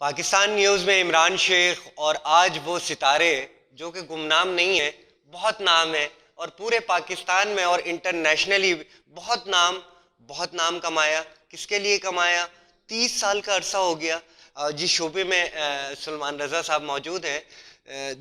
Pakistan news میں عمران شیخ اور آج وہ ستارے جو کہ گمنام نہیں ہیں، بہت نام ہے اور پورے پاکستان میں اور انٹرنیشنلی بہت نام کمایا. کس کے لیے کمایا؟ 30 سال کا عرصہ ہو گیا. جس شعبے میں سلمان رضا صاحب موجود ہیں،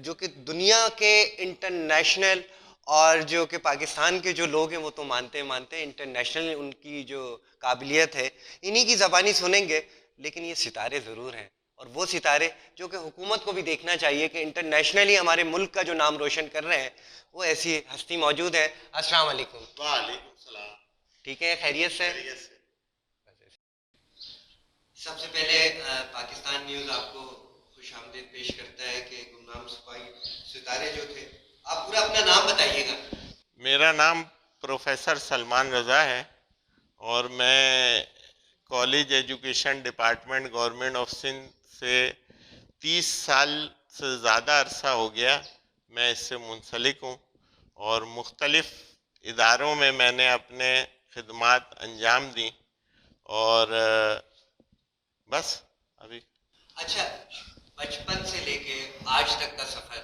جو کہ دنیا کے انٹرنیشنل اور جو کہ پاکستان کے جو لوگ ہیں وہ تو مانتے ہیں انٹرنیشنل ان کی جو قابلیت ہے انہی کی زبانی سنیں گے. لیکن یہ ستارے ضرور ہیں، اور وہ ستارے جو کہ حکومت کو بھی دیکھنا چاہیے کہ انٹرنیشنلی ہمارے ملک کا جو نام روشن کر رہے ہیں وہ ایسی ہستی موجود ہے. السلام علیکم. وعلیکم السلام. ٹھیک ہے، خیریت سے؟ خیریت سے. سب سے پہلے پاکستان نیوز آپ کو خوش آمدید پیش کرتا ہے کہ گمنام سپاہی ستارے جو تھے، آپ پورا اپنا نام بتائیے گا. میرا نام پروفیسر سلمان رضا ہے اور میں college education department government of Sindh سے 30 سال سے زیادہ عرصہ ہو گیا میں اس سے منسلک ہوں، اور مختلف اداروں میں نے اپنے خدمات انجام دیں، اور بس ابھی. اچھا، بچپن سے لے کے آج تک کا سفر،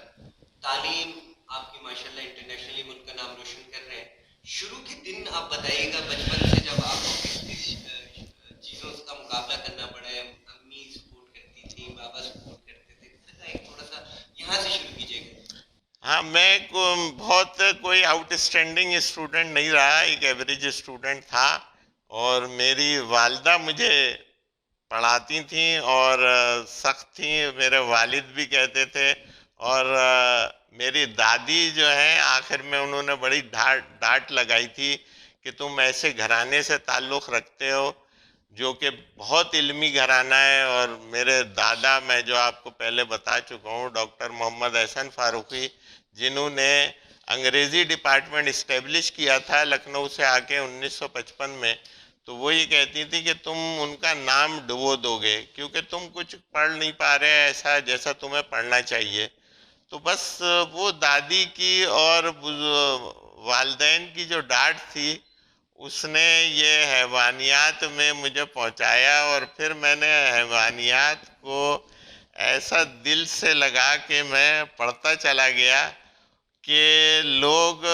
تعلیم آپ کی ماشاءاللہ انٹرنیشنلی ملک کا نام روشن کر رہے ہیں. شروع کے دن آپ بتائیے گا، بچپن سے جب آپ کو کس کس چیزوں کا مقابلہ کرنا پڑا ہے؟ امی سپورٹ کرتی تھی، بابا سپورٹ کرتے تھے، ایک تھوڑا سا یہاں سے شروع کیجیے گا. ہاں، میں بہت کوئی آؤٹ اسٹینڈنگ اسٹوڈنٹ نہیں رہا، ایک ایوریج اسٹوڈنٹ تھا، اور میری والدہ مجھے پڑھاتی تھیں اور سخت تھیں، میرے والد بھی کہتے تھے، اور میری دادی جو ہیں آخر میں انہوں نے بڑی ڈانٹ لگائی تھی کہ تم ایسے گھرانے سے تعلق رکھتے ہو جو کہ بہت علمی گھرانہ ہے. اور میرے دادا، میں جو آپ کو پہلے بتا چکا ہوں، ڈاکٹر محمد احسن فاروقی، جنہوں نے انگریزی ڈپارٹمنٹ اسٹیبلش کیا تھا لکھنؤ سے آ کے 1955 میں، تو وہ یہ کہتی تھی کہ تم ان کا نام ڈبو دو گے کیونکہ تم کچھ پڑھ نہیں پا رہے ایسا جیسا تمہیں پڑھنا چاہیے. تو بس وہ دادی کی اور والدین کی جو ڈانٹ تھی، اس نے یہ حیوانیات میں مجھے پہنچایا، اور پھر میں نے حیوانیات کو ایسا دل سے لگا کہ میں پڑھتا چلا گیا کہ لوگ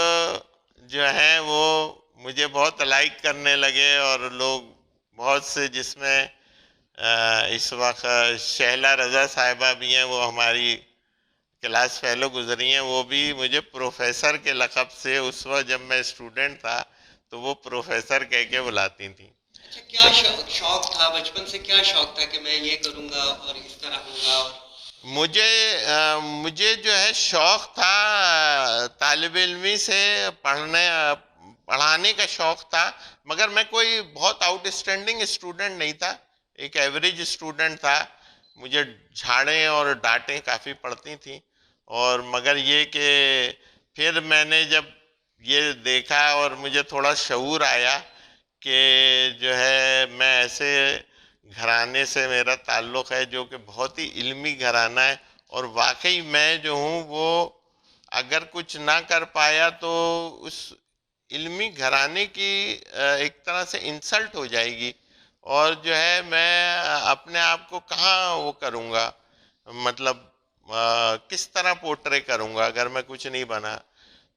جو ہیں وہ مجھے بہت لائک کرنے لگے، اور لوگ بہت سے، جس میں اس وقت شہلا رضا صاحبہ بھی ہیں، وہ ہماری کلاس فیلو گزری ہیں، وہ بھی مجھے پروفیسر کے لقب سے اس وقت جب میں اسٹوڈنٹ تھا تو وہ پروفیسر کہہ کے بلاتی تھیں. اچھا، کیا شوق تھا بچپن سے؟ کیا شوق تھا کہ میں یہ کروں گا اور اس طرح ہوں گا؟ مجھے جو ہے شوق تھا طالب علمی سے پڑھانے کا شوق تھا، مگر میں کوئی بہت آؤٹ اسٹینڈنگ اسٹوڈنٹ نہیں تھا، ایک ایوریج اسٹوڈنٹ تھا. مجھے جھاڑیں اور ڈانٹیں کافی پڑتی تھیں، اور مگر یہ کہ پھر میں نے جب یہ دیکھا اور مجھے تھوڑا شعور آیا کہ جو ہے میں ایسے گھرانے سے میرا تعلق ہے جو کہ بہت ہی علمی گھرانہ ہے، اور واقعی میں جو ہوں وہ اگر کچھ نہ کر پایا تو اس علمی گھرانے کی ایک طرح سے انسلٹ ہو جائے گی، اور جو ہے میں اپنے آپ کو کہاں وہ کروں گا، مطلب کس طرح پورٹرے کروں گا اگر میں کچھ نہیں بنا.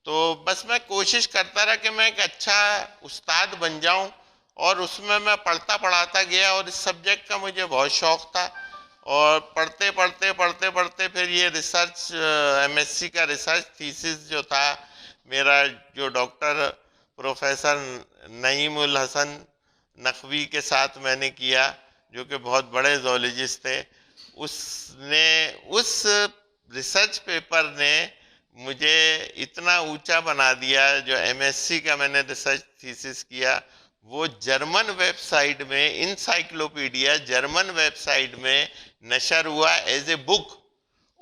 تو بس میں کوشش کرتا رہا کہ میں ایک اچھا استاد بن جاؤں، اور اس میں پڑھتا پڑھاتا گیا، اور اس سبجیکٹ کا مجھے بہت شوق تھا، اور پڑھتے پھر یہ ریسرچ ایم ایس سی کا ریسرچ تھیسس جو تھا میرا، جو ڈاکٹر پروفیسر نعیم الحسن نقوی کے ساتھ میں نے کیا، جو کہ بہت بڑے زولوجسٹ تھے، اس ریسرچ پیپر نے مجھے اتنا اونچا بنا دیا. جو ایم ایس سی کا میں نے ریسرچ تھیسس کیا، وہ جرمن ویب سائٹ میں، انسائکلوپیڈیا جرمن ویب سائٹ میں نشر ہوا ایز اے بک،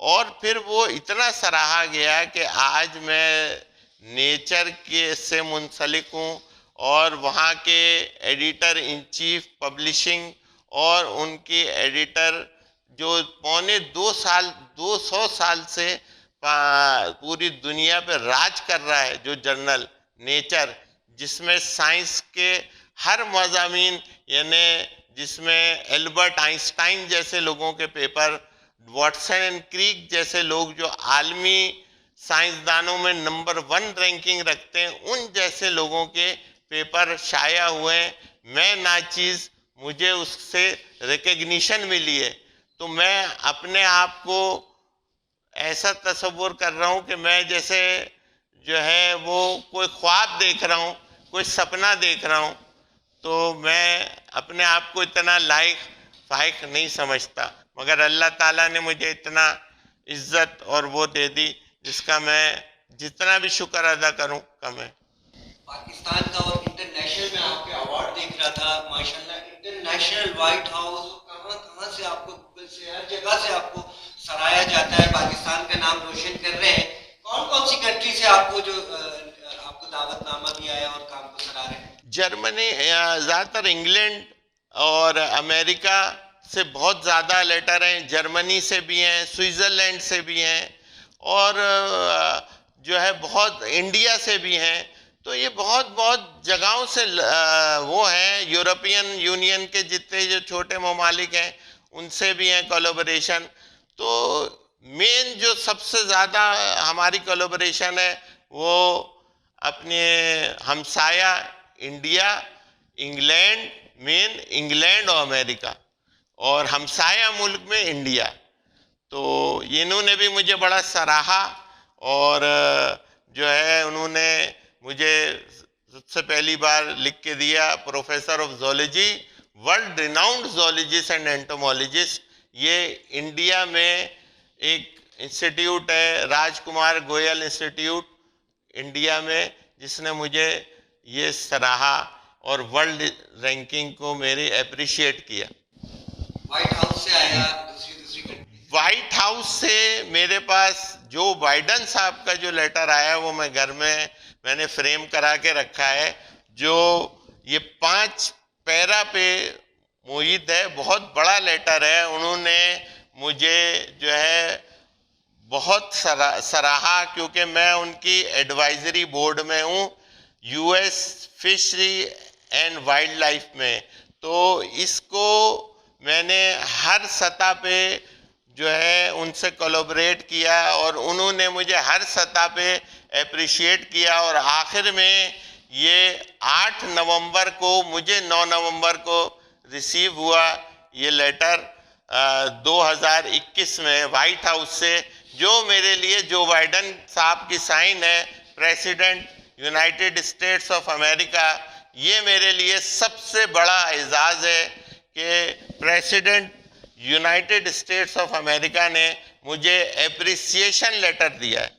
اور پھر وہ اتنا سراہا گیا کہ آج میں نیچر کے سے منسلک ہوں، اور وہاں کے ایڈیٹر ان چیف پبلشنگ، اور ان کی ایڈیٹر جو پونے 200 سال سے پوری دنیا پہ راج کر رہا ہے، جو جرنل نیچر، جس میں سائنس کے ہر مضامین، یعنی جس میں البرٹ آئنسٹائن جیسے لوگوں کے پیپر، واٹسن اینڈ کریک جیسے لوگ جو عالمی سائنسدانوں میں نمبر 1 رینکنگ رکھتے ہیں، ان جیسے لوگوں کے پیپر شائع ہوئے ہیں. میں ناچیز، مجھے اس سے ریکگنیشن ملی ہے. تو میں اپنے آپ کو ایسا تصور کر رہا ہوں کہ میں جیسے جو ہے وہ کوئی خواب دیکھ رہا ہوں، کوئی سپنا دیکھ رہا ہوں. تو میں اپنے آپ کو اتنا لائق فائق نہیں سمجھتا، مگر اللہ تعالیٰ نے مجھے اتنا عزت اور وہ دے دی جس کا میں جتنا بھی شکر ادا کروں کم ہے. پاکستان کا اور انٹرنیشنل میں آپ کے ایوارڈ دیکھ رہا تھا، ماشاءاللہ انٹرنیشنل وائٹ ہاؤس، کہاں سے آپ کو، گوگل سے، ہر جگہ سے آپ کو سراہا جاتا ہے، پاکستان کا نام روشن کر رہے ہیں. کون سی کنٹری سے آپ کو جو آپ کو دعوت نامہ دیا ہے اور کام کو سراہ رہے ہیں؟ جرمنی، زیادہ تر انگلینڈ اور امریکہ سے بہت زیادہ لیٹر ہیں، جرمنی سے بھی ہیں، سوئٹزرلینڈ سے بھی ہیں، اور جو ہے بہت انڈیا سے بھی ہیں. تو یہ بہت جگہوں سے وہ ہیں، یورپین یونین کے جتنے جو چھوٹے ممالک ہیں ان سے بھی ہیں کولابریشن. تو مین جو سب سے زیادہ ہماری کولابریشن ہے وہ اپنے ہمسایہ انڈیا، انگلینڈ، مین انگلینڈ اور امریکہ، اور ہمسایہ ملک میں انڈیا. تو انہوں نے بھی مجھے بڑا سراہا، اور جو ہے انہوں نے مجھے سب سے پہلی بار لکھ کے دیا professor of zoology, world renowned zoologist and entomologist. یہ انڈیا میں ایک انسٹیٹیوٹ ہے، راج کمار گوئل انسٹیٹیوٹ انڈیا میں، جس نے مجھے یہ سراہا اور ورلڈ رینکنگ کو میری اپریشیٹ کیا. وائٹ ہاؤس سے آیا، دوسری کنٹری؟ وائٹ ہاؤس سے میرے پاس جو بائیڈن صاحب کا جو لیٹر آیا وہ میں گھر میں نے فریم کرا کے رکھا ہے، جو یہ 5 پیرا پہ محیط ہے، بہت بڑا لیٹر ہے. انہوں نے مجھے جو ہے بہت سراہا، کیونکہ میں ان کی ایڈوائزری بورڈ میں ہوں، U S fishery and wildlife میں. تو اس کو میں نے ہر سطح پہ جو ہے ان سے کولابریٹ کیا، اور انہوں نے مجھے ہر سطح پہ اپریشیٹ کیا. اور آخر میں یہ 8 نومبر کو، مجھے 9 نومبر کو ریسیو ہوا یہ لیٹر 2021 میں وائٹ ہاؤس سے، جو میرے لیے جو بائیڈن صاحب کی سائن ہے، president United States of America. یہ میرے لیے سب سے بڑا اعزاز ہے کہ president United States of America نے مجھے اپریسیشن لیٹر دیا ہے.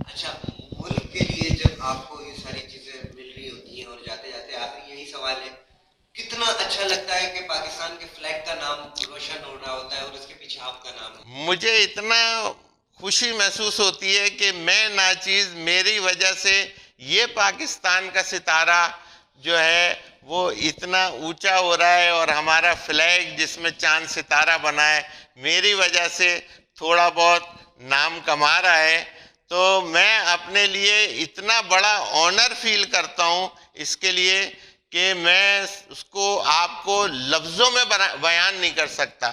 اچھا، ملک کے لیے جب آپ کو یہ ساری چیزیں مل رہی ہوتی ہیں، اور جاتے جاتے آخری یہی سوال ہے، کتنا اچھا لگتا ہے کہ پاکستان کے فلیگ کا نام روشن ہو رہا ہوتا ہے اور اس کے پیچھے آپ کا نام ہے؟ مجھے اتنا خوشی محسوس ہوتی ہے کہ میں ناچیز، میری وجہ سے یہ پاکستان کا ستارہ جو ہے وہ اتنا اونچا ہو رہا ہے، اور ہمارا فلیگ جس میں چاند ستارہ بنا ہے میری وجہ سے تھوڑا بہت نام کما رہا ہے. تو میں اپنے لیے اتنا بڑا آنر فیل کرتا ہوں اس کے لیے کہ میں اس کو آپ کو لفظوں میں بیان نہیں کر سکتا.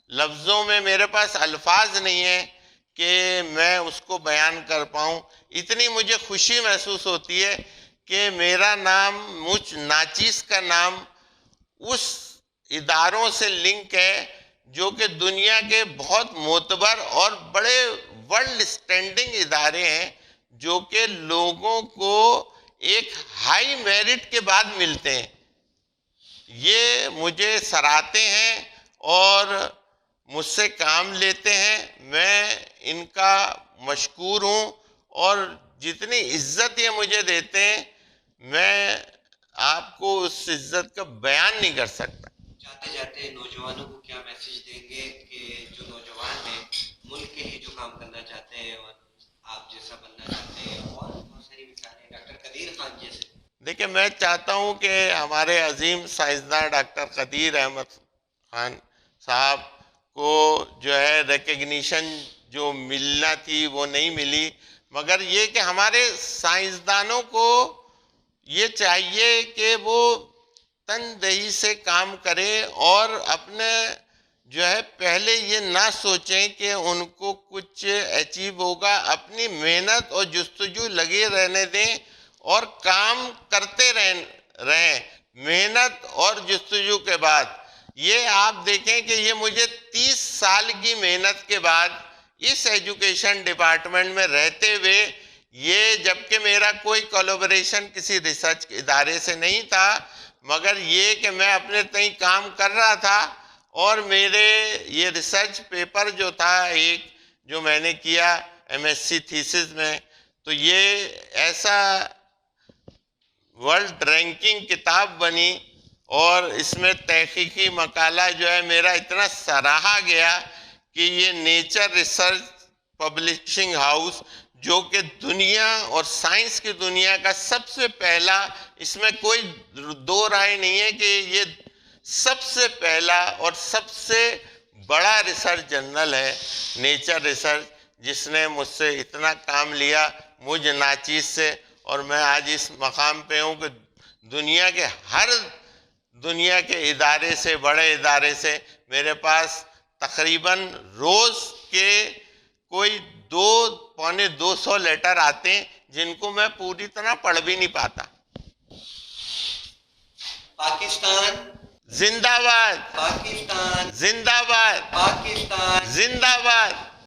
لفظوں میں میرے پاس الفاظ نہیں ہیں کہ میں اس کو بیان کر پاؤں. اتنی مجھے خوشی محسوس ہوتی ہے کہ میرا نام، مجھ ناچیز کا نام اس اداروں سے لنک ہے جو کہ دنیا کے بہت معتبر اور بڑے ورلڈ اسٹینڈنگ ادارے ہیں، جو کہ لوگوں کو ایک ہائی میرٹ کے بعد ملتے ہیں. یہ مجھے سراہتے ہیں اور مجھ سے کام لیتے ہیں. میں ان کا مشکور ہوں، اور جتنی عزت یہ مجھے دیتے ہیں میں آپ کو اس عزت کا بیان نہیں کر سکتا. جاتے جاتے نوجوانوں کو کیا میسج دیں گے کہ جو نوجوان ہیں ملک کے لیے جو کام کرنا چاہتے ہیں اور آپ جیسا بننا چاہتے ہیں، اور بہت ساری مثالیں ڈاکٹر قدیر خان جیسے؟ دیکھیں، میں چاہتا ہوں کہ ہمارے عظیم سائنسداں ڈاکٹر قدیر احمد خان صاحب کو جو ہے ریکگنیشن جو ملنا تھی وہ نہیں ملی، مگر یہ کہ ہمارے سائنسدانوں کو یہ چاہیے کہ وہ تندہی سے کام کرے اور اپنے جو ہے پہلے یہ نہ سوچیں کہ ان کو کچھ اچیو ہوگا. اپنی محنت اور جستجو لگے رہنے دیں اور کام کرتے رہیں. محنت اور جستجو کے بعد یہ آپ دیکھیں کہ یہ مجھے 30 سال کی محنت کے بعد اس ایجوکیشن ڈپارٹمنٹ میں رہتے ہوئے، یہ جبکہ میرا کوئی کولیبریشن کسی ریسرچ ادارے سے نہیں تھا، مگر یہ کہ میں اپنے تئیں کام کر رہا تھا اور میرے یہ ریسرچ پیپر جو تھا ایک جو میں نے کیا ایم ایس سی تھیسس میں، تو یہ ایسا ورلڈ رینکنگ کتاب بنی اور اس میں تحقیقی مقالہ جو ہے میرا اتنا سراہا گیا کہ یہ نیچر ریسرچ پبلشنگ ہاؤس جو کہ دنیا اور سائنس کی دنیا کا سب سے پہلا، اس میں کوئی دو رائے نہیں ہے کہ یہ سب سے پہلا اور سب سے بڑا ریسرچ جرنل ہے نیچر ریسرچ، جس نے مجھ سے اتنا کام لیا مجھ ناچیز سے، اور میں آج اس مقام پہ ہوں کہ دنیا کے ادارے سے، بڑے ادارے سے میرے پاس تقریباً روز کے کوئی 200-250 لیٹر آتے ہیں جن کو میں پوری طرح پڑھ بھی نہیں پاتا. پاکستان زندہ باد، پاکستان زندہ باد، پاکستان زندہ باد.